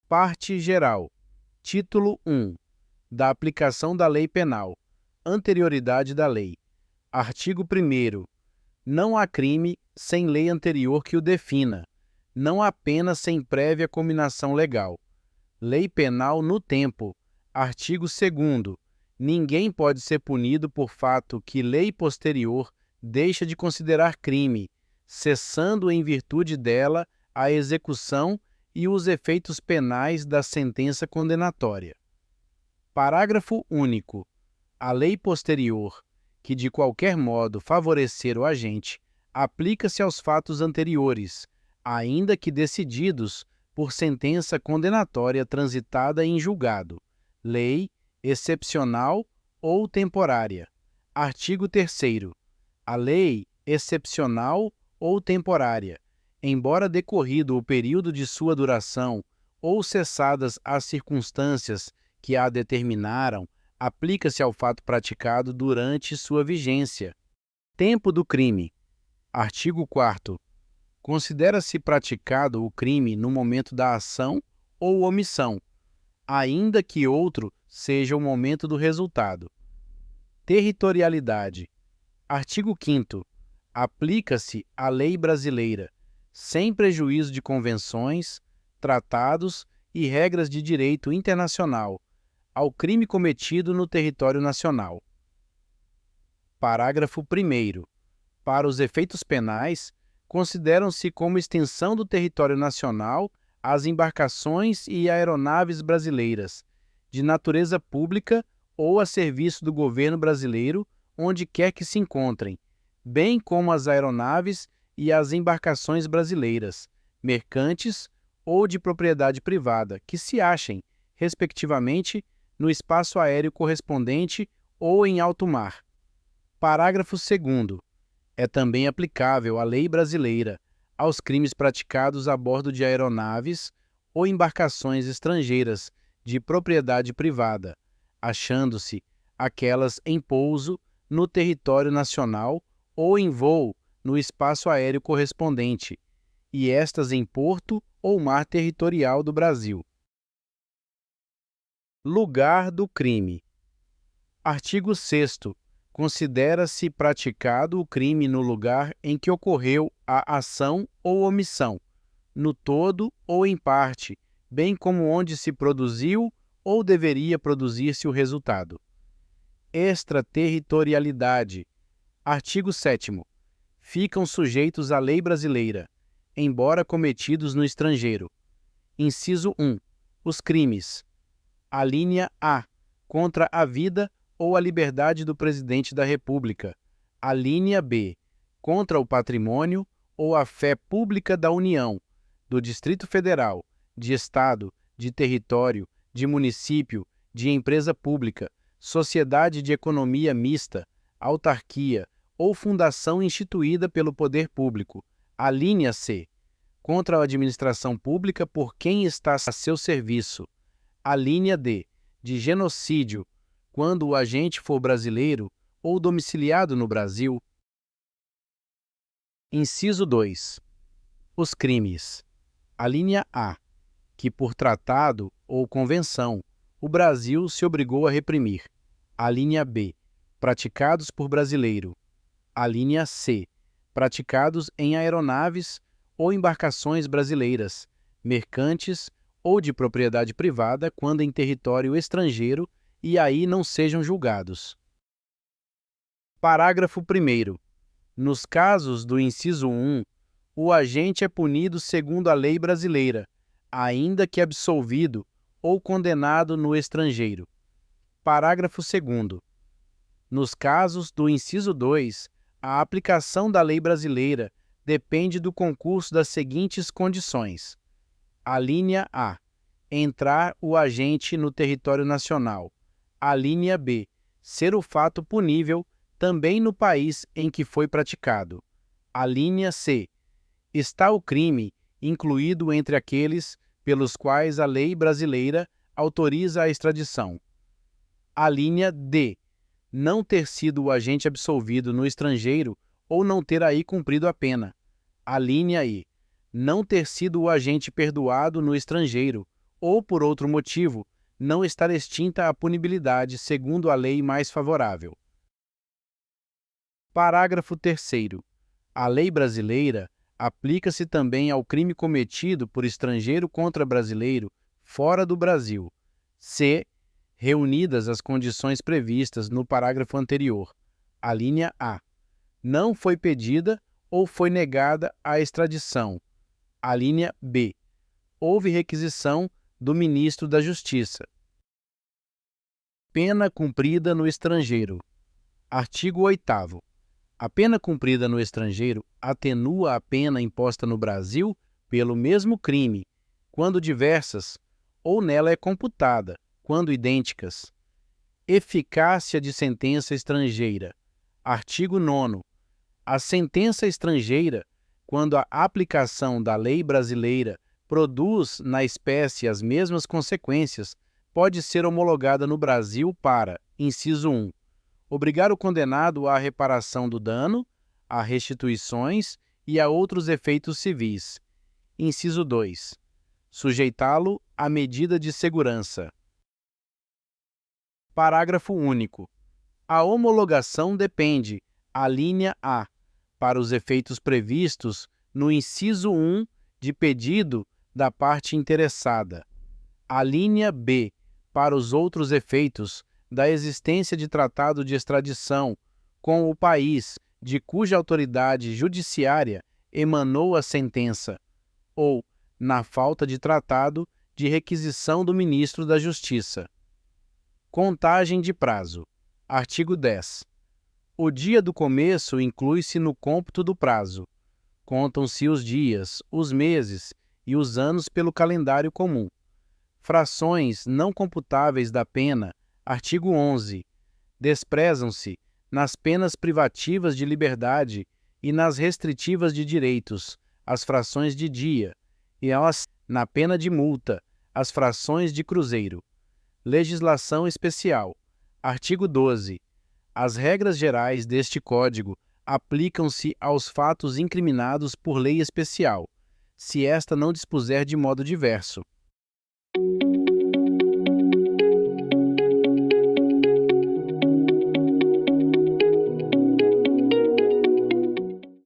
Parte geral. Título 1. Da aplicação da lei penal. Anterioridade da lei. Artigo 1º. Não há crime sem lei anterior que o defina. Não há pena sem prévia cominação legal. Lei penal no tempo. Artigo 2º. Ninguém pode ser punido por fato que lei posterior deixa de considerar crime, cessando em virtude dela a execução e os efeitos penais da sentença condenatória. Parágrafo único. A lei posterior, que de qualquer modo favorecer o agente, aplica-se aos fatos anteriores, ainda que decididos por sentença condenatória transitada em julgado, lei excepcional ou temporária. Artigo 3º. A lei excepcional ou temporária, embora decorrido o período de sua duração ou cessadas as circunstâncias que a determinaram, aplica-se ao fato praticado durante sua vigência. Tempo do crime. Artigo 4º. Considera-se praticado o crime no momento da ação ou omissão, ainda que outro seja o momento do resultado. Territorialidade. Artigo 5º. Aplica-se a lei brasileira, sem prejuízo de convenções, tratados e regras de direito internacional, ao crime cometido no território nacional. Parágrafo 1º. Para os efeitos penais, consideram-se como extensão do território nacional as embarcações e aeronaves brasileiras, de natureza pública ou a serviço do governo brasileiro, onde quer que se encontrem, bem como as aeronaves e as embarcações brasileiras, mercantes ou de propriedade privada, que se achem, respectivamente, no espaço aéreo correspondente ou em alto mar. Parágrafo 2º. É também aplicável a lei brasileira aos crimes praticados a bordo de aeronaves ou embarcações estrangeiras de propriedade privada, achando-se aquelas em pouso no território nacional ou em voo no espaço aéreo correspondente, e estas em porto ou mar territorial do Brasil. Lugar do crime. Artigo 6º. Considera-se praticado o crime no lugar em que ocorreu a ação ou omissão, no todo ou em parte, bem como onde se produziu ou deveria produzir-se o resultado. Extraterritorialidade. Artigo 7º. Ficam sujeitos à lei brasileira, embora cometidos no estrangeiro. Inciso 1. Os crimes. Alínea A. Contra a vida ou a liberdade do Presidente da República. Alínea B. Contra o patrimônio ou a fé pública da União, do Distrito Federal, de Estado, de território, de município, de empresa pública, sociedade de economia mista, autarquia ou fundação instituída pelo poder público. Alínea C. Contra a administração pública por quem está a seu serviço. Alínea D. De genocídio, quando o agente for brasileiro ou domiciliado no Brasil. Inciso 2. Os crimes. Alínea A. Que por tratado ou convenção o Brasil se obrigou a reprimir. Alínea B. Praticados por brasileiro. Alínea C. Praticados em aeronaves ou embarcações brasileiras, mercantes ou de propriedade privada quando em território estrangeiro e aí não sejam julgados. Parágrafo 1º. Nos casos do inciso 1, o agente é punido segundo a lei brasileira, ainda que absolvido ou condenado no estrangeiro. Parágrafo 2º. Nos casos do inciso 2, a aplicação da lei brasileira depende do concurso das seguintes condições. Alínea A. Entrar o agente no território nacional. Alínea B. Ser o fato punível também no país em que foi praticado. Alínea C. Está o crime incluído entre aqueles pelos quais a lei brasileira autoriza a extradição. Alínea D. Não ter sido o agente absolvido no estrangeiro ou não ter aí cumprido a pena. Alínea E. Não ter sido o agente perdoado no estrangeiro ou por outro motivo, não estar extinta a punibilidade segundo a lei mais favorável. Parágrafo 3º. A lei brasileira aplica-se também ao crime cometido por estrangeiro contra brasileiro fora do Brasil, se reunidas as condições previstas no parágrafo anterior. A linha A. Não foi pedida ou foi negada a extradição. A linha B. Houve requisição do Ministro da Justiça. Pena cumprida no estrangeiro. Artigo 8º. A pena cumprida no estrangeiro atenua a pena imposta no Brasil pelo mesmo crime, quando diversas, ou nela é computada, quando idênticas. Eficácia de sentença estrangeira. Artigo 9º. A sentença estrangeira, quando a aplicação da lei brasileira produz na espécie as mesmas consequências, pode ser homologada no Brasil para, inciso 1, obrigar o condenado à reparação do dano, a restituições e a outros efeitos civis. Inciso 2, sujeitá-lo à medida de segurança. Parágrafo único. A homologação depende, a linha A, para os efeitos previstos no inciso 1 de pedido da parte interessada. A linha B, para os outros efeitos, da existência de tratado de extradição com o país de cuja autoridade judiciária emanou a sentença, ou, na falta de tratado, de requisição do Ministro da Justiça. Contagem de prazo. Artigo 10. O dia do começo inclui-se no cômputo do prazo. Contam-se os dias, os meses e os anos pelo calendário comum. Frações não computáveis da pena. Artigo 11. Desprezam-se, nas penas privativas de liberdade e nas restritivas de direitos, as frações de dia, e na pena de multa, as frações de cruzeiro. Legislação especial. Artigo 12. As regras gerais deste Código aplicam-se aos fatos incriminados por lei especial, se esta não dispuser de modo diverso.